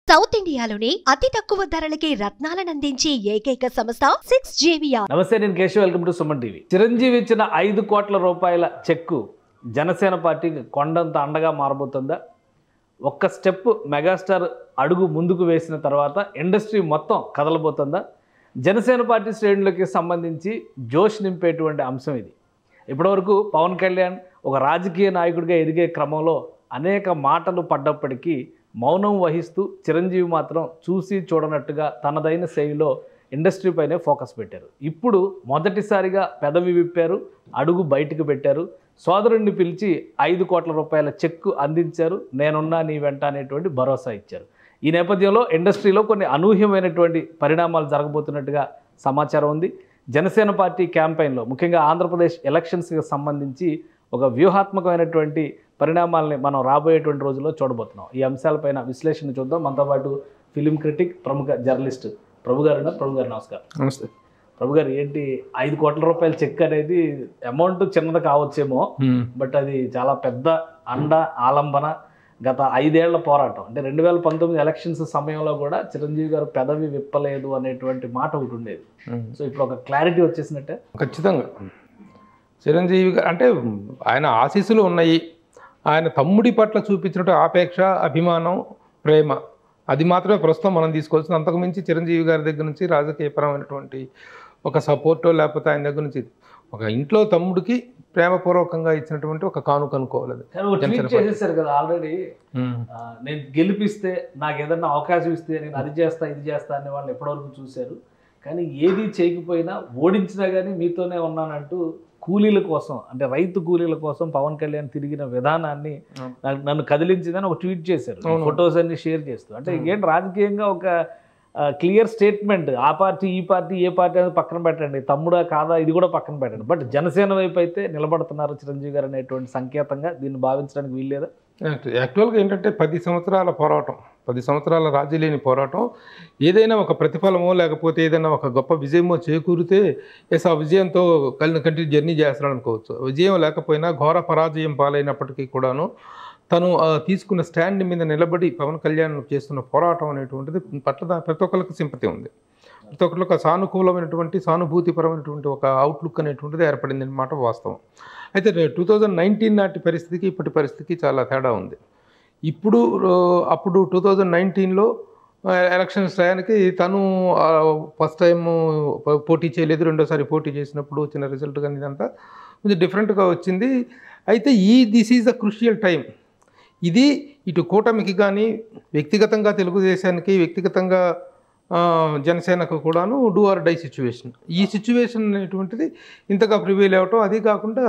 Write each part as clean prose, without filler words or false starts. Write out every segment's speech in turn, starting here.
South ఇండియాలోని అతి తక్కువ ధరలకి రత్నాలనందించే ఏకైక సంస్థ 6JVR. నమస్తే, నేను Keshav. Welcome to Suman TV. Chiranjeevi ఇచ్చిన 5 కోట్ల రూపాయల చెక్కు జనసేన పార్టీకి కొండంత అండగా మారబోతుందా? ఒక్క స్టెప్ మెగాస్టార్ అడుగు ముందుకు వేసిన తర్వాత ఇండస్ట్రీ మొత్తం కదలబోతుందా? జనసేన పార్టీ శ్రేణులకి సంబంధించి జోష్ నింపేటువంటి అంశం ఇది. ఇప్పటివరకు పవన్ కళ్యాణ్ ఒక రాజకీయ నాయకుడిగా ఎదిగే క్రమంలో అనేక మాటలు పడ్డప్పటికీ మౌనం వహిస్తూ చిరంజీవి మాత్రం చూసి చూడనట్టుగా తనదైన శైలిలో ఇండస్ట్రీ పైనే ఫోకస్ పెట్టారు. ఇప్పుడు మొదటిసారిగా పెదవి విప్పారు, అడుగు బయటకు పెట్టారు. సోదరుణ్ణి పిలిచి 5 కోట్ల రూపాయల చెక్కు అందించారు. నేనున్నా నీ వెంట అనేటువంటి భరోసా ఇచ్చారు. ఈ నేపథ్యంలో ఇండస్ట్రీలో కొన్ని అనూహ్యమైనటువంటి పరిణామాలు జరగబోతున్నట్టుగా సమాచారం ఉంది. జనసేన పార్టీ క్యాంపెయిన్లో ముఖ్యంగా ఆంధ్రప్రదేశ్ ఎలక్షన్స్కి సంబంధించి ఒక వ్యూహాత్మకమైనటువంటి పరిణామాలని మనం రాబోయేటువంటి రోజుల్లో చూడబోతున్నాం. ఈ అంశాలపైన విశ్లేషణ చూద్దాం. మనతో పాటు ఫిలిం క్రిటిక్, ప్రముఖ జర్నలిస్ట్ ప్రభు గారు నమస్కారం. నమస్తే ప్రభు గారు. ఏంటి 5 కోట్ల రూపాయల చెక్ అనేది అమౌంట్ చిన్నది కావచ్చేమో, బట్ అది చాలా పెద్ద అండ ఆలంబన. గత 5 ఏళ్ల పోరాటం అంటే 2019 ఎలక్షన్స్ సమయంలో కూడా చిరంజీవి గారు పెదవి విప్పలేదు అనేటువంటి మాట ఒకటి ఉండేది. సో ఇప్పుడు ఒక క్లారిటీ వచ్చేసినట్టే. ఖచ్చితంగా చిరంజీవి గారు అంటే ఆయన ఆశీస్సులు ఉన్నాయి. ఆయన తమ్ముడి పట్ల చూపించినట్టు ఆపేక్ష, అభిమానం, ప్రేమ అది మాత్రమే ప్రస్తుతం మనం తీసుకోవాల్సింది. అంతకుమించి చిరంజీవి గారి దగ్గర నుంచి రాజకీయపరమైనటువంటి ఒక సపోర్టో లేకపోతే ఆయన దగ్గర నుంచి ఒక ఇంట్లో తమ్ముడికి ప్రేమపూర్వకంగా ఇచ్చినటువంటి ఒక కానుక అనుకోవాలి. చేసేసారు కదా ఆల్రెడీ. నేను గెలిపిస్తే, నాకు ఏదన్నా అవకాశం ఇస్తే నేను అది చేస్తా ఇది చేస్తా అనే వాళ్ళని ఎప్పటివరకు చూశారు. కానీ ఏది చేయకపోయినా ఓడించినా కానీ మీతోనే ఉన్నానంటూ కూలీల కోసం, అంటే రైతు కూలీల కోసం పవన్ కళ్యాణ్ తిరిగిన విధానాన్ని నన్ను కదిలించిందని ఒక ట్వీట్ చేశారు. ఫొటోస్ అన్ని షేర్ చేస్తూ. అంటే ఏంటి రాజకీయంగా ఒక క్లియర్ స్టేట్మెంట్. ఆ పార్టీ ఈ పార్టీ ఏ పార్టీ అనేది పక్కన పెట్టండి, తమ్ముడా కాదా ఇది కూడా పక్కన పెట్టండి, బట్ జనసేన వైపు అయితే నిలబడుతున్నారు చిరంజీవి గారు అనేటువంటి సంకేతంగా దీన్ని భావించడానికి వీల్లేదా? యాక్చువల్గా ఏంటంటే 10 సంవత్సరాల పోరాటం, 10 సంవత్సరాల రాజీ లేని పోరాటం ఏదైనా ఒక ప్రతిఫలమో లేకపోతే ఏదైనా ఒక గొప్ప విజయమో చేకూరితే ఆ విజయంతో కంటిన్యూ జర్నీ చేస్తాడు అనుకోవచ్చు. విజయం లేకపోయినా ఘోర పరాజయం పాలైనప్పటికీ కూడాను తను తీసుకున్న స్టాండ్ మీద నిలబడి పవన్ కళ్యాణ్ చేస్తున్న పోరాటం అనేటువంటిది పట్ల ప్రతి ఒక్కరికి సింపతి ఉంది. ప్రతి ఒక్కరికి ఒక సానుకూలమైనటువంటి సానుభూతిపరమైనటువంటి ఒక అవుట్లుక్ అనేటువంటిది ఏర్పడింది అన్నమాట వాస్తవం. అయితే 2019 నాటి పరిస్థితికి ఇప్పటి పరిస్థితికి చాలా తేడా ఉంది. అప్పుడు 2019లో ఎలక్షన్స్ టయానికి తను ఫస్ట్ టైం పోటీ చేయలేదు, రెండోసారి పోటీ చేసినప్పుడు వచ్చిన రిజల్ట్ కానీ ఇదంతా కొంచెం డిఫరెంట్గా వచ్చింది. అయితే this is the crucial time. ఇది ఇటు కూటమికి కానీ వ్యక్తిగతంగా తెలుగుదేశానికి, వ్యక్తిగతంగా జనసేనకు కూడాను డూ ఆర్ డై సిచ్యువేషన్. ఈ సిచ్యువేషన్ అనేటువంటిది ఇంతగా ప్రివీల్ అవ్వటం, అది కాకుండా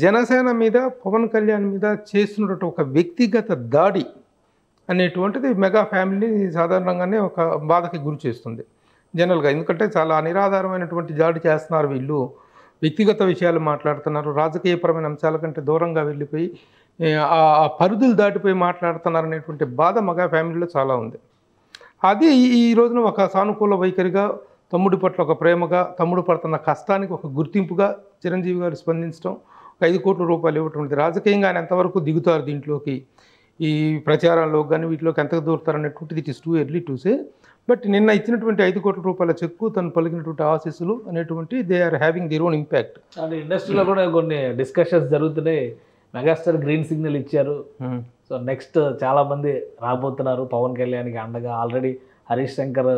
జనసేన మీద పవన్ కళ్యాణ్ మీద చేస్తున్నటువంటి ఒక వ్యక్తిగత దాడి అనేటువంటిది మెగా ఫ్యామిలీని సాధారణంగానే ఒక బాధకి గురి చేస్తుంది జనరల్గా. ఎందుకంటే చాలా నిరాధారమైనటువంటి దాడి చేస్తున్నారు వీళ్ళు, వ్యక్తిగత విషయాలు మాట్లాడుతున్నారు, రాజకీయపరమైన అంశాల కంటే దూరంగా వెళ్ళిపోయి ఆ పరిధులు దాటిపోయి మాట్లాడుతున్నారు అనేటువంటి బాధ మెగా ఫ్యామిలీలో చాలా ఉంది. అది ఈ రోజున ఒక సానుకూల వైఖరిగా, తమ్ముడి పట్ల ఒక ప్రేమగా, తమ్ముడు పడుతున్న కష్టానికి ఒక గుర్తింపుగా చిరంజీవి గారు స్పందించడం, ఒక 5 కోట్ల రూపాయలు ఇవ్వటం, రాజకీయంగా ఆయన ఎంతవరకు దిగుతారు దీంట్లోకి, ఈ ప్రచారంలో కానీ వీటిలోకి ఎంత దూరుతారు అనేటువంటిది it is too early to say. But నిన్న ఇచ్చినటువంటి 5 కోట్ల రూపాయల చెక్కు, తను పలికినటువంటి ఆశీస్సులు అనేటువంటి they are having their own impact. అంటే ఇండస్ట్రీలో కూడా కొన్ని డిస్కషన్స్ జరుగుతున్నాయి. మెగాస్టార్ గ్రీన్ సిగ్నల్ ఇచ్చారు. సో నెక్స్ట్ చాలా మంది రాబోతున్నారు పవన్ కళ్యాణ్కి అండగా. ఆల్రెడీ హరీష్ శంకర్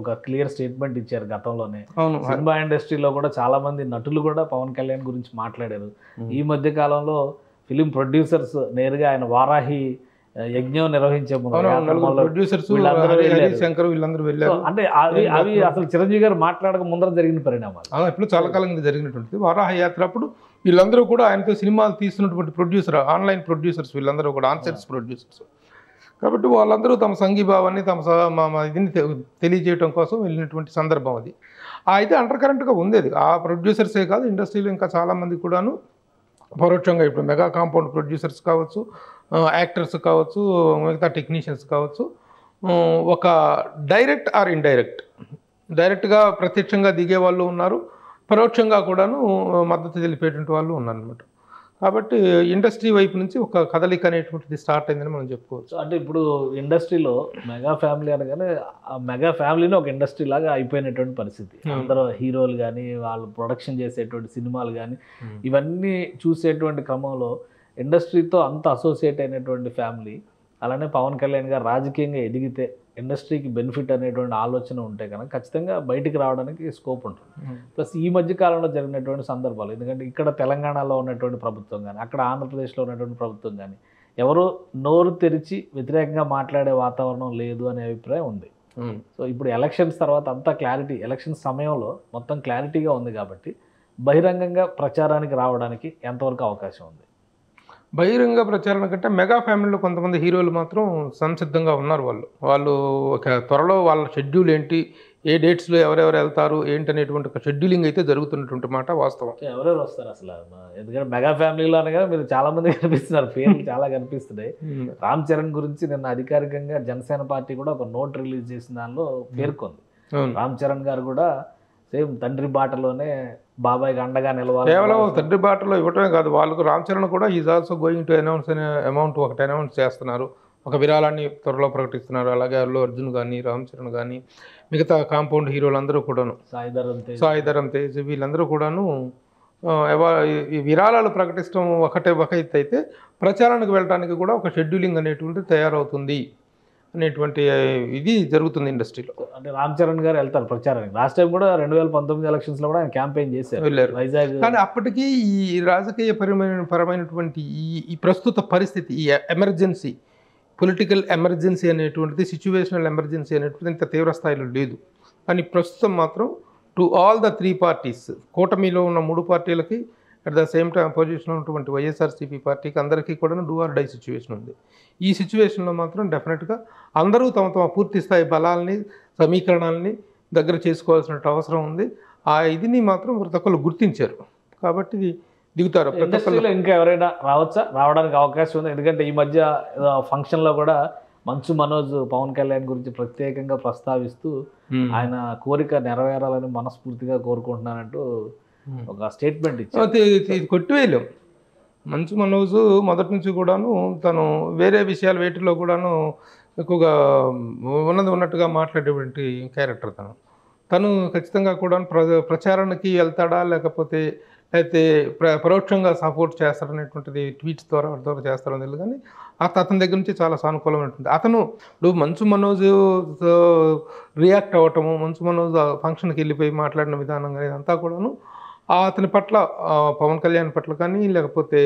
ఒక క్లియర్ స్టేట్మెంట్ ఇచ్చారు గతంలోనే. సినిమా ఇండస్ట్రీలో కూడా చాలా మంది నటులు కూడా పవన్ కళ్యాణ్ గురించి మాట్లాడారు. ఈ మధ్య కాలంలో ఫిలిం ప్రొడ్యూసర్స్ నేరుగా ఆయన వారాహి యజ్ఞం నిర్వహించే అంటే అవి అసలు చిరంజీవి గారు మాట్లాడక ముందర జరిగిన పరిణామాలు. ఇప్పుడు చాలా కాలంగా జరిగినటువంటిది వారాహ యాత్ర. అప్పుడు వీళ్ళందరూ కూడా ఆయనతో సినిమాలు తీస్తున్నటువంటి ప్రొడ్యూసర్, ఆన్లైన్ ప్రొడ్యూసర్స్, వీళ్ళందరూ కూడా ఆన్సెట్స్ ప్రొడ్యూసర్స్. కాబట్టి వాళ్ళందరూ తమ సంఘీభావాన్ని, తమ ఇదిని తెలియజేయడం కోసం వెళ్ళినటువంటి సందర్భం అది. అయితే అండర్ కరెంట్గా ఉంది అది. ఆ ప్రొడ్యూసర్సే కాదు, ఇండస్ట్రీలో ఇంకా చాలామంది కూడాను పరోక్షంగా ఇప్పుడు మెగా కాంపౌండ్ ప్రొడ్యూసర్స్ కావచ్చు, యాక్టర్స్ కావచ్చు, మిగతా టెక్నీషియన్స్ కావచ్చు, ఒక డైరెక్ట్ ఆర్ ఇండైరెక్ట్, డైరెక్ట్గా ప్రత్యక్షంగా దిగే వాళ్ళు ఉన్నారు, పరోక్షంగా కూడాను మద్దతు తెలిపేటువంటి వాళ్ళు ఉన్నారనమాట. కాబట్టి ఇండస్ట్రీ వైపు నుంచి ఒక కదలిక అనేటువంటిది స్టార్ట్ అయిందని మనం చెప్పుకోవచ్చు. సో అంటే ఇప్పుడు ఇండస్ట్రీలో మెగా ఫ్యామిలీ అనగానే ఆ మెగా ఫ్యామిలీని ఒక ఇండస్ట్రీ లాగా అయిపోయినటువంటి పరిస్థితి. అందరూ హీరోలు కానీ వాళ్ళు ప్రొడక్షన్ చేసేటువంటి సినిమాలు కానీ ఇవన్నీ చూసేటువంటి క్రమంలో ఇండస్ట్రీతో అంత అసోసియేట్ అయినటువంటి ఫ్యామిలీ, అలానే పవన్ కళ్యాణ్ గారు రాజకీయంగా ఎదిగితే ఇండస్ట్రీకి బెనిఫిట్ అనేటువంటి ఆలోచన ఉంటే కనుక ఖచ్చితంగా బయటికి రావడానికి స్కోప్ ఉంటుంది. ప్లస్ ఈ మధ్య కాలంలో జరిగినటువంటి సందర్భాలు, ఎందుకంటే ఇక్కడ తెలంగాణలో ఉన్నటువంటి ప్రభుత్వం కానీ అక్కడ ఆంధ్రప్రదేశ్లో ఉన్నటువంటి ప్రభుత్వం కానీ ఎవరు నోరు తెరిచి వ్యతిరేకంగా మాట్లాడే వాతావరణం లేదు అనే అభిప్రాయం ఉంది. సో ఇప్పుడు ఎలక్షన్స్ తర్వాత అంతా క్లారిటీ, ఎలక్షన్ సమయంలో మొత్తం క్లారిటీగా ఉంది కాబట్టి బహిరంగంగా ప్రచారానికి రావడానికి ఎంతవరకు అవకాశం ఉంది? బహిరంగ ప్రచారణ కంటే మెగా ఫ్యామిలీలో కొంతమంది హీరోలు మాత్రం సంసిద్ధంగా ఉన్నారు. వాళ్ళు ఒక త్వరలో వాళ్ళ షెడ్యూల్ ఏంటి, ఏ డేట్స్లో ఎవరెవరు వెళ్తారు ఏంటి అనేటువంటి ఒక షెడ్యూలింగ్ అయితే జరుగుతున్నటువంటి మాట వాస్తవం. ఎవరెవరు వస్తారు అసలు? ఎందుకంటే మెగా ఫ్యామిలీలో అనగా మీరు చాలా మంది కనిపిస్తున్నారు, పేర్లు చాలా కనిపిస్తున్నాయి. రామ్ చరణ్ గురించి నిన్న అధికారికంగా జనసేన పార్టీ కూడా ఒక నోట్ రిలీజ్ చేసిన దానిలో పేర్కొంది. రామ్ చరణ్ గారు కూడా సేమ్ తండ్రి బాటలోనే బాబాయ్కి అండగా నిలవాలి. కేవలం తండ్రి బాటలో ఇవ్వటమే కాదు, వాళ్ళకు రామ్ చరణ్ కూడా is also going to announce అనే అమౌంట్ ఒకటి అనౌన్స్ చేస్తున్నారు, ఒక విరాళాన్ని త్వరలో ప్రకటిస్తున్నారు. అలాగే అల్లు అర్జున్ కానీ రామ్ చరణ్ కానీ మిగతా కాంపౌండ్ హీరోలందరూ కూడాను, సాయి ధరమ్ తేజ్ వీళ్ళందరూ కూడాను ఈ విరాళాలు ప్రకటించడం ఒక ఎత్తు అయితే ప్రచారానికి వెళ్ళడానికి కూడా ఒక షెడ్యూలింగ్ అనేటువంటిది తయారవుతుంది అనేటువంటి ఇది జరుగుతుంది ఇండస్ట్రీలో. అంటే రామ్ చరణ్ గారు వెళ్తారు ప్రచారానికి. లాస్ట్ టైం కూడా 2019 ఎలక్షన్స్లో కూడా ఆయన క్యాంపెయిన్ చేశారు, వెళ్ళారు వైజాగ్. కానీ అప్పటికీ ఈ రాజకీయ పరమైనటువంటి ఈ ప్రస్తుత పరిస్థితి, ఈ ఎమర్జెన్సీ, పొలిటికల్ ఎమర్జెన్సీ అనేటువంటిది, సిచ్యువేషనల్ ఎమర్జెన్సీ అనేటువంటిది ఇంత తీవ్ర స్థాయిలో లేదు. కానీ ప్రస్తుతం మాత్రం టు ఆల్ ద 3 పార్టీస్, కూటమిలో ఉన్న 3 పార్టీలకి అట్ ద సేమ్ టైం అపోజిషన్లో ఉన్నటువంటి వైఎస్ఆర్సీపీ పార్టీకి అందరికీ కూడా డూ ఆర్ డై సిచ్యువేషన్ ఉంది. ఈ సిచ్యువేషన్లో మాత్రం డెఫినెట్గా అందరూ తమ పూర్తి స్థాయి బలాలని సమీకరణాలని దగ్గర చేసుకోవాల్సిన అవసరం ఉంది. ఆ ఇదిని మాత్రం ప్రతి ఒక్కరు గుర్తించారు కాబట్టి దిగుతారు. ప్రతి ఒక్కరు ఇంకా ఎవరైనా రావచ్చా, రావడానికి అవకాశం ఉంది? ఎందుకంటే ఈ మధ్య ఫంక్షన్లో కూడా మంచు మనోజ్ పవన్ కళ్యాణ్ గురించి ప్రత్యేకంగా ప్రస్తావిస్తూ ఆయన కోరిక నెరవేరాలని మనస్ఫూర్తిగా కోరుకుంటున్నానంటూ ఒక స్టేట్మెంట్ ఇచ్చారు. ఇది కొట్టివేయలేం. మంచు మనోజ్ మొదటి నుంచి కూడాను తను వేరే విషయాలు వేటిలో కూడాను ఎక్కువగా ఉన్నట్టుగా మాట్లాడేటువంటి క్యారెక్టర్ తను ఖచ్చితంగా కూడా ప్రచారానికి వెళ్తాడా లేకపోతే అయితే పరోక్షంగా సపోర్ట్ చేస్తారనేటువంటిది ట్వీట్స్ ద్వారా చేస్తారని తెలియదు. కానీ అతని దగ్గర నుంచి చాలా సానుకూలమైనటువంటి అతను ఇప్పుడు మంచు మనోజ్ రియాక్ట్ అవ్వటము, మంచు మనోజ్ ఫంక్షన్కి వెళ్ళిపోయి మాట్లాడిన విధానం కానీ ఇదంతా కూడాను అతని పట్ల, పవన్ కళ్యాణ్ పట్ల కానీ లేకపోతే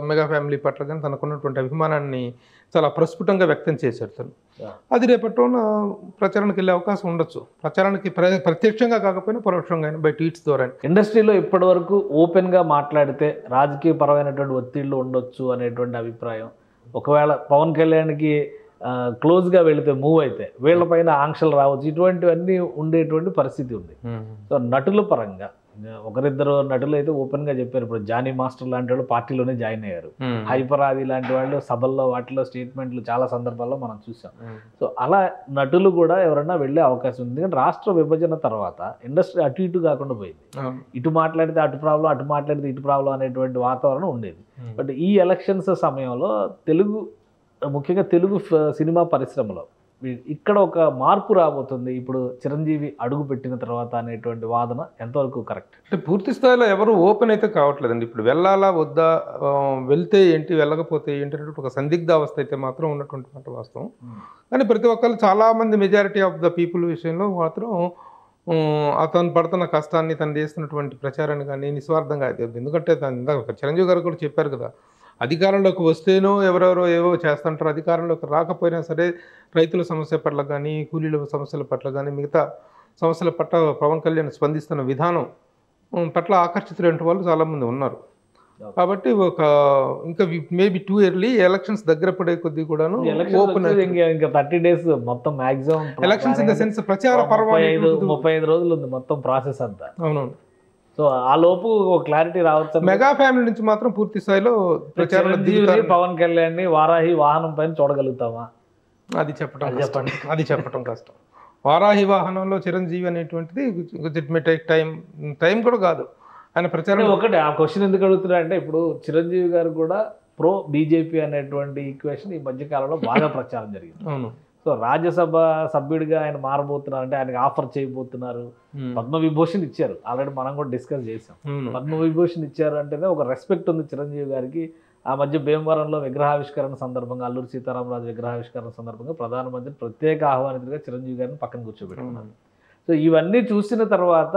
మెగా ఫ్యామిలీ పట్ల కానీ తనకున్నటువంటి అభిమానాన్ని చాలా ప్రస్ఫుటంగా వ్యక్తం చేశాడు తను. అది రేపటిన ప్రచారానికి వెళ్ళే అవకాశం ఉండొచ్చు. ప్రచారానికి ప్రత్యక్షంగా కాకపోయినా పరోక్షంగా బై ట్వీట్స్ ద్వారా. ఇండస్ట్రీలో ఇప్పటి వరకు ఓపెన్గా మాట్లాడితే రాజకీయ పరమైనటువంటి ఒత్తిళ్లు ఉండొచ్చు అనేటువంటి అభిప్రాయం. ఒకవేళ పవన్ కళ్యాణ్కి క్లోజ్గా వెళితే, మూవ్ అయితే వీళ్ళపైన ఆంక్షలు రావచ్చు, ఇటువంటివన్నీ ఉండేటువంటి పరిస్థితి ఉంది. సో నటుల పరంగా ఒకరిద్దరు నటులు అయితే ఓపెన్గా చెప్పారు. ఇప్పుడు జానీ మాస్టర్ లాంటి వాళ్ళు పార్టీలోనే జాయిన్ అయ్యారు. హైపర్ ఆది లాంటి వాళ్ళు సభల్లో వాటిలో స్టేట్మెంట్లు చాలా సందర్భాల్లో మనం చూసాం. సో అలా నటులు కూడా ఎవరైనా వెళ్ళే అవకాశం ఉంది. ఎందుకంటే రాష్ట్ర విభజన తర్వాత ఇండస్ట్రీ అటు ఇటు కాకుండా పోయింది. ఇటు మాట్లాడితే అటు ప్రాబ్లం, అటు మాట్లాడితే ఇటు ప్రాబ్లం అనేటువంటి వాతావరణం ఉండేది. బట్ ఈ ఎలక్షన్స్ సమయంలో ముఖ్యంగా తెలుగు సినిమా పరిశ్రమలో ఇక్కడ ఒక మార్పు రాబోతుంది ఇప్పుడు చిరంజీవి అడుగు పెట్టిన తర్వాత అనేటువంటి వాదన ఎంతవరకు కరెక్ట్? అంటే పూర్తి స్థాయిలో ఎవరు ఓపెన్ అయితే కావట్లేదండి. ఇప్పుడు వెళ్ళాలా వద్దా, వెళ్తే ఏంటి వెళ్ళకపోతే ఏంటి అనేటువంటి ఒక సందిగ్ధ అవస్థ అయితే మాత్రం ఉన్నటువంటి మాట వాస్తవం. కానీ ప్రతి ఒక్కరు చాలామంది మెజారిటీ ఆఫ్ ద పీపుల్ విషయంలో మాత్రం అతను పడుతున్న కష్టాన్ని, తను చేస్తున్నటువంటి ప్రచారాన్ని కానీ నిస్వార్థంగా, ఎందుకంటే చిరంజీవి గారు కూడా చెప్పారు కదా, అధికారంలోకి వస్తేనో ఎవరెవరో ఏవో చేస్తుంటారు, అధికారంలోకి రాకపోయినా సరే రైతుల సమస్య పట్ల కానీ కూలీల సమస్యల పట్ల కానీ మిగతా సమస్యల పట్ల పవన్ కళ్యాణ్ స్పందిస్తున్న విధానం పట్ల ఆకర్షితులైన వాళ్ళు చాలామంది ఉన్నారు. కాబట్టి ఇంకా మేబీ టూ ఎర్లీ ఎలక్షన్స్ దగ్గర పడే కొద్దీ కూడాను ఓపెన్ ఇంకా 30 days మొత్తం maximum elections in the sense ప్రచార పర్వం 35 రోజులు ఉంది మొత్తం ప్రాసెస్ అంతా. అవునవును. సో ఆ లోపు క్లారిటీ రావచ్చు. మెగా ఫ్యామిలీ నుంచి మాత్రం పూర్తి స్థాయిలో ప్రచారం పవన్ కళ్యాణ్ ని వారాహి వాహనం పైన చూడగలుగుతామా? అది చెప్పటం కష్టం. వారాహి వాహనంలో చిరంజీవి అనేటువంటిది ఇట్ మే టేక్ టైం కూడా కాదు. ఆయన ప్రచారం ఒకటి ఆ క్వశ్చన్ ఎందుకు అడుగుతున్నా అంటే ఇప్పుడు చిరంజీవి గారు కూడా ప్రో బీజేపీ అనేటువంటి ఈక్వేషన్ ఈ మధ్య కాలంలో బాగా ప్రచారం జరిగింది. అవును. సో రాజ్యసభ సభ్యుడిగా ఆయన మారబోతున్నారు అంటే ఆయనకి ఆఫర్ చేయబోతున్నారు. పద్మవిభూషణ్ ఇచ్చారు, ఆల్రెడీ మనం కూడా డిస్కస్ చేసాం. పద్మవిభూషణ్ ఇచ్చారు అంటేనే ఒక రెస్పెక్ట్ ఉంది చిరంజీవి గారికి. ఆ మధ్య భీమవరంలో విగ్రహావిష్కరణ సందర్భంగా, అల్లూరి సీతారామరాజు విగ్రహావిష్కరణ సందర్భంగా ప్రధానమంత్రి ప్రత్యేక ఆహ్వానితుడిగా చిరంజీవి గారిని పక్కన కూర్చోబెట్టుకున్నారు. సో ఇవన్నీ చూసిన తర్వాత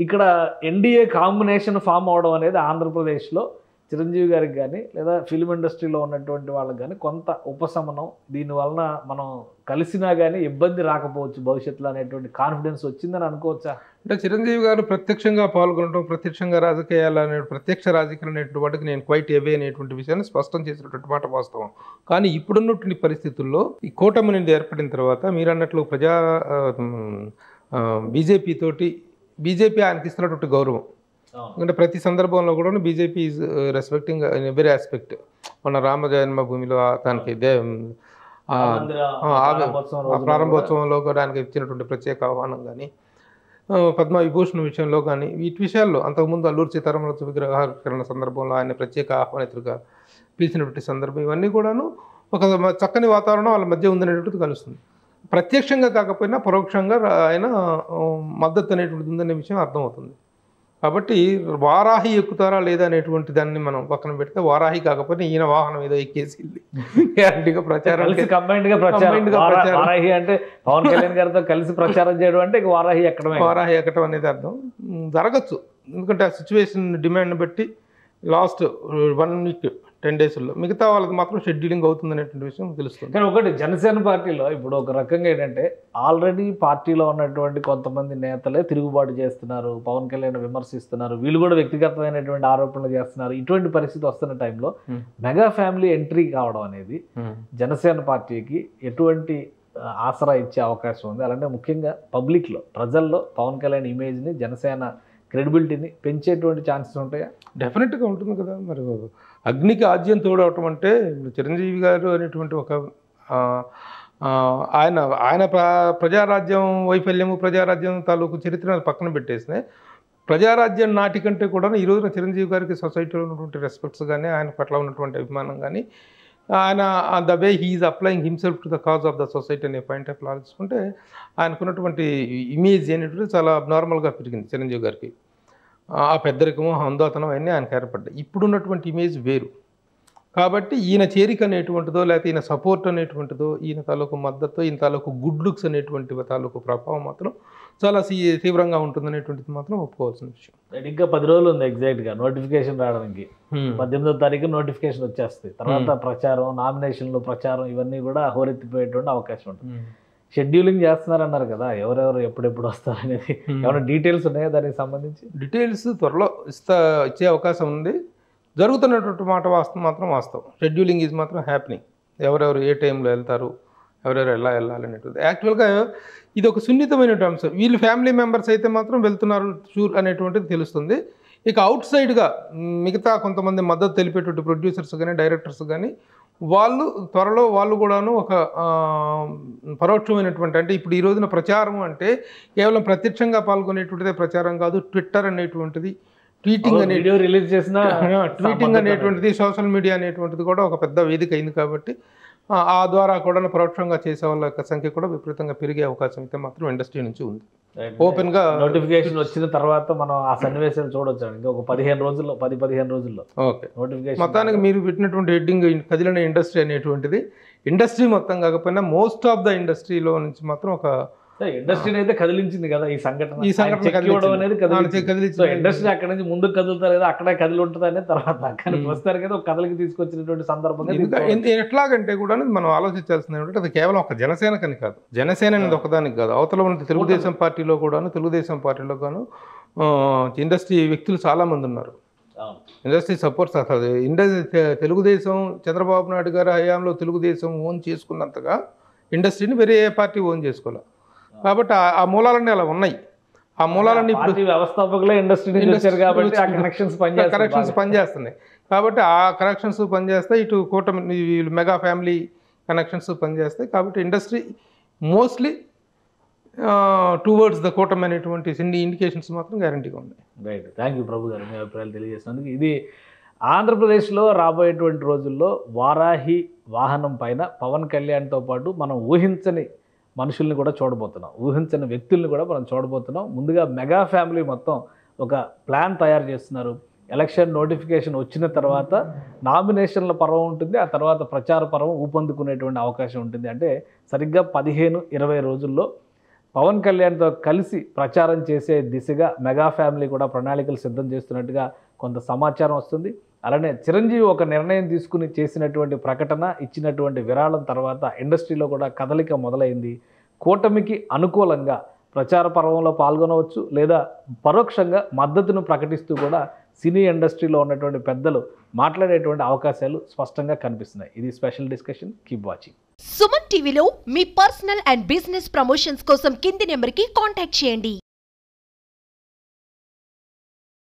ఇక్కడ ఎన్డీఏ కాంబినేషన్ ఫామ్ అవడం అనేది ఆంధ్రప్రదేశ్లో చిరంజీవి గారికి కానీ లేదా ఫిల్మ్ ఇండస్ట్రీలో ఉన్నటువంటి వాళ్ళకి కానీ కొంత ఉపశమనం, దీనివలన మనం కలిసినా కానీ ఇబ్బంది రాకపోవచ్చు భవిష్యత్తులో అనేటువంటి కాన్ఫిడెన్స్ వచ్చిందని అనుకోవచ్చా? అంటే చిరంజీవి గారు ప్రత్యక్షంగా పాల్గొనడం, ప్రత్యక్షంగా రాజకీయాలు అనే ప్రత్యక్ష రాజకీయాలు అనేటువంటి వాటికి నేను క్వైట్ అవే అనేటువంటి విషయాన్ని స్పష్టం చేసినటువంటి మాట వాస్తవం. కానీ ఇప్పుడున్నటువంటి పరిస్థితుల్లో ఈ కూటమి అనేది ఏర్పడిన తర్వాత మీరు అన్నట్లు బీజేపీ ఆయనకి ఇస్తున్నటువంటి గౌరవం, ఎందుకంటే ప్రతి సందర్భంలో కూడా BJP is respecting in every aspect. మన రామ జన్మభూమిలో దానికి ప్రారంభోత్సవంలో కూడా ఆయనకి ఇచ్చినటువంటి ప్రత్యేక ఆహ్వానం కానీ, పద్మవిభూషణ్ విషయంలో కానీ, వీటి విషయాల్లో అంతకుముందు అల్లూరి సీతారామరాజు విగ్రహావిష్కరణ సందర్భంలో ఆయన ప్రత్యేక ఆహ్వానితులుగా పిలిచినటువంటి సందర్భం, ఇవన్నీ కూడాను ఒక చక్కని వాతావరణం వాళ్ళ మధ్య ఉందనేటువంటిది కలుస్తుంది. ప్రత్యక్షంగా కాకపోయినా పరోక్షంగా ఆయన మద్దతు అనేటువంటిది ఉందనే విషయం అర్థమవుతుంది. కాబట్టి వారాహి ఎక్కుతారా లేదా అనేటువంటి దాన్ని మనం పక్కన పెడితే, వారాహి కాకపోతే ఈయన వాహనం ఏదో ఎక్కేసి గ్యారంటీగా ప్రచారం వారాహి అంటే పవన్ కళ్యాణ్ గారితో కలిసి ప్రచారం చేయడం అంటే వారాహి ఎక్కడం అనేది అర్థం జరగచ్చు. ఎందుకంటే ఆ సిచ్యువేషన్ డిమాండ్ బట్టి లాస్ట్ 1 వీక్ 10 డేస్లో మిగతా వాళ్ళకి మాత్రం షెడ్యూలింగ్ అవుతుంది అనేటువంటి విషయం తెలుస్తుంది. కానీ ఒకటి జనసేన పార్టీలో ఇప్పుడు ఒక రకంగా ఏంటంటే ఆల్రెడీ పార్టీలో ఉన్నటువంటి కొంతమంది నేతలే తిరుగుబాటు చేస్తున్నారు, పవన్ కళ్యాణ్ విమర్శిస్తున్నారు, వీళ్ళు కూడా వ్యక్తిగతమైనటువంటి ఆరోపణలు చేస్తున్నారు. ఇటువంటి పరిస్థితి వస్తున్న టైంలో మెగా ఫ్యామిలీ ఎంట్రీ కావడం అనేది జనసేన పార్టీకి ఎటువంటి ఆసరా ఇచ్చే అవకాశం ఉంది? అలాంటి ముఖ్యంగా పబ్లిక్లో, ప్రజల్లో పవన్ కళ్యాణ్ ఇమేజ్ని, జనసేన క్రెడిబిలిటీని పెంచేటువంటి ఛాన్సెస్ ఉంటాయా? డెఫినెట్గా ఉంటుంది కదా. మరి అగ్నికి ఆజ్యం తోడవటం అంటే చిరంజీవి గారు అనేటువంటి ఒక ఆయన ప్రజారాజ్యం వైఫల్యము, ప్రజారాజ్యం తాలూకు చరిత్ర పక్కన పెట్టేస్తే, ప్రజారాజ్యం నాటికంటే కూడా ఈ రోజున చిరంజీవి గారికి సొసైటీలో ఉన్నటువంటి రెస్పెక్ట్స్ కానీ, ఆయన పట్ల ఉన్నటువంటి అభిమానం కానీ, ఆయన the way he's applying himself to the cause of the society అనే పాయింట్ ఆఫ్ ఆలోచించుకుంటే ఆయనకున్నటువంటి ఇమేజ్ అనేటువంటి చాలా అబ్నార్మల్గా పెరిగింది చిరంజీవి గారికి. ఆ పెద్దరికము, హందాతనం అన్నీ ఆయనకు ఏర్పడ్డాయి. ఇప్పుడున్నటువంటి ఇమేజ్ వేరు. కాబట్టి ఈయన చేరిక అనేటువంటిదో, లేకపోతే ఈయన సపోర్ట్ అనేటువంటిదో, ఈయన తాలూకు మద్దతు, ఈయన తాలూకు గుడ్ లుక్స్ అనేటువంటి తాలూకు ప్రభావం మాత్రం చాలా తీవ్రంగా ఉంటుందనేటువంటిది మాత్రం ఒప్పుకోవాల్సిన విషయం. ఇంకా 10 రోజులు ఉంది ఎగ్జాక్ట్గా నోటిఫికేషన్ రావడానికి. 18వ తారీఖు నోటిఫికేషన్ వచ్చేస్తుంది. తర్వాత ప్రచారం, నామినేషన్లు, ప్రచారం ఇవన్నీ కూడా హోరెత్తిపోయేటువంటి అవకాశం ఉంటుంది. షెడ్యూలింగ్ చేస్తున్నారన్నారు కదా, ఎవరెవరు ఎప్పుడెప్పుడు వస్తారనేది ఏమైనా డీటెయిల్స్ ఉన్నాయా దానికి సంబంధించి? డీటెయిల్స్ త్వరలో ఇచ్చే అవకాశం ఉంది. జరుగుతున్నటువంటి మాట మాత్రం వాస్తవం. షెడ్యూలింగ్ ఈజ్ మాత్రం హ్యాపెనింగ్. ఎవరెవరు ఏ టైంలో వెళ్తారు, ఎవరెవరు ఎలా వెళ్ళాలనేటువంటి యాక్చువల్గా ఇది ఒక సున్నితమైనటువంటి అంశం. వీళ్ళు ఫ్యామిలీ మెంబర్స్ అయితే మాత్రం వెళ్తున్నారు షూర్ అనేటువంటిది తెలుస్తుంది. ఇక అవుట్ సైడ్గా మిగతా కొంతమంది మద్దతు తెలిపేటువంటి ప్రొడ్యూసర్స్ కానీ, డైరెక్టర్స్ కానీ, వాళ్ళు త్వరలో వాళ్ళు కూడాను ఒక పరోక్షమైనటువంటి, అంటే ఇప్పుడు ఈ రోజున ప్రచారం అంటే కేవలం ప్రత్యక్షంగా పాల్గొనేటువంటిదే ప్రచారం కాదు. ట్విట్టర్ అనేటువంటిది, ట్వీటింగ్ అనేటువంటిది, సోషల్ మీడియా అనేటువంటిది కూడా ఒక పెద్ద వేదిక అయింది. కాబట్టి ఆ ద్వారా కూడా పరోక్షంగా చేసే వాళ్ళ యొక్క సంఖ్య కూడా విపరీతంగా పెరిగే అవకాశం అయితే మాత్రం ఇండస్ట్రీ నుంచి ఉంది. ఓపెన్గా నోటిఫికేషన్ వచ్చిన తర్వాత మనం ఆ సన్నివేశాలు చూడొచ్చు. ఇంకా ఒక 10-15 రోజుల్లో ఓకే నోటిఫికేషన్. మొత్తానికి మీరు పెట్టినటువంటి హెడ్డింగ్ కదిలిన ఇండస్ట్రీ అనేటువంటిది, ఇండస్ట్రీ మొత్తం కాకపోయినా మోస్ట్ ఆఫ్ ద ఇండస్ట్రీలో నుంచి మాత్రం ఒక ఇండస్ట్రీని అయితే కదిలించింది కదా ఈ సంఘటన అనేది. ఇండస్ట్రీ అక్కడ నుంచి ముందుకు కదులుతారు కదా, అక్కడే కదిలి ఉంటుంది అనేది తర్వాత. కానీ వస్తారు కదా ఒక కథలకి తీసుకొచ్చినటువంటి సందర్భం. ఎట్లాగంటే కూడా మనం ఆలోచించాల్సింది ఏంటంటే, అది కేవలం ఒక జనసేనకని కాదు, జనసేన అనేది ఒకదానికి కాదు, అవతల ఉన్న తెలుగుదేశం పార్టీలో కూడాను, తెలుగుదేశం పార్టీలో గాను ఇండస్ట్రీ వ్యక్తులు చాలామంది ఉన్నారు. ఇండస్ట్రీ సపోర్ట్స్ అసలు తెలుగుదేశం చంద్రబాబు నాయుడు గారి హయాంలో తెలుగుదేశం ఓన్ చేసుకున్నంతగా ఇండస్ట్రీని వేరే ఏ పార్టీ ఓన్ చేసుకోవాలి. కాబట్టి ఆ మూలాలన్నీ అలా ఉన్నాయి. ఆ మూలాలన్నీ ఇప్పుడు వ్యవస్థాపకులే కనెక్షన్స్ పనిచేస్తున్నాయి. కాబట్టి ఆ కనెక్షన్స్ పనిచేస్తాయి, ఇటు కూటమి మెగా ఫ్యామిలీ కనెక్షన్స్ పనిచేస్తాయి. కాబట్టి ఇండస్ట్రీ మోస్ట్లీ టువర్డ్స్ ద కూటమి అనేటువంటి ఇండికేషన్స్ మాత్రం గ్యారంటీగా ఉన్నాయి. రైట్, థ్యాంక్ యూ ప్రభు గారు, మీ అభిప్రాయాలు తెలియజేసినందుకు. ఇది ఆంధ్రప్రదేశ్లో రాబోయేటువంటి రోజుల్లో వారాహి వాహనం పైన పవన్ కళ్యాణ్తో పాటు మనం ఊహించని మనుషుల్ని కూడా చూడబోతున్నాం, ఊహించని వ్యక్తుల్ని కూడా మనం చూడబోతున్నాం. ముందుగా మెగా ఫ్యామిలీ మొత్తం ఒక ప్లాన్ తయారు చేస్తున్నారు. ఎలక్షన్ నోటిఫికేషన్ వచ్చిన తర్వాత నామినేషన్ల పర్వం ఉంటుంది, ఆ తర్వాత ప్రచార పర్వం ఊపందుకునేటువంటి అవకాశం ఉంటుంది. అంటే సరిగ్గా 15-20 రోజుల్లో పవన్ కళ్యాణ్తో కలిసి ప్రచారం చేసే దిశగా మెగా ఫ్యామిలీ కూడా ప్రణాళికలు సిద్ధం చేస్తున్నట్టుగా కొంత సమాచారం వస్తుంది. అలానే చిరంజీవి ఒక నిర్ణయం తీసుకుని చేసినటువంటి ప్రకటన, ఇచ్చినటువంటి విరాళం తర్వాత ఇండస్ట్రీలో కూడా కదలిక మొదలైంది. కూటమికి అనుకూలంగా ప్రచార పర్వంలో పాల్గొనవచ్చు, లేదా పరోక్షంగా మద్దతును ప్రకటిస్తూ కూడా సినీ ఇండస్ట్రీలో ఉన్నటువంటి పెద్దలు మాట్లాడేటువంటి అవకాశాలు స్పష్టంగా కనిపిస్తున్నాయి. ఇది special discussion. Keep watching. Suman టీవీలో మీ పర్సనల్ అండ్ బిజినెస్ ప్రమోషన్స్ కోసం కింది నెంబర్కి కాంటాక్ట్ చేయండి.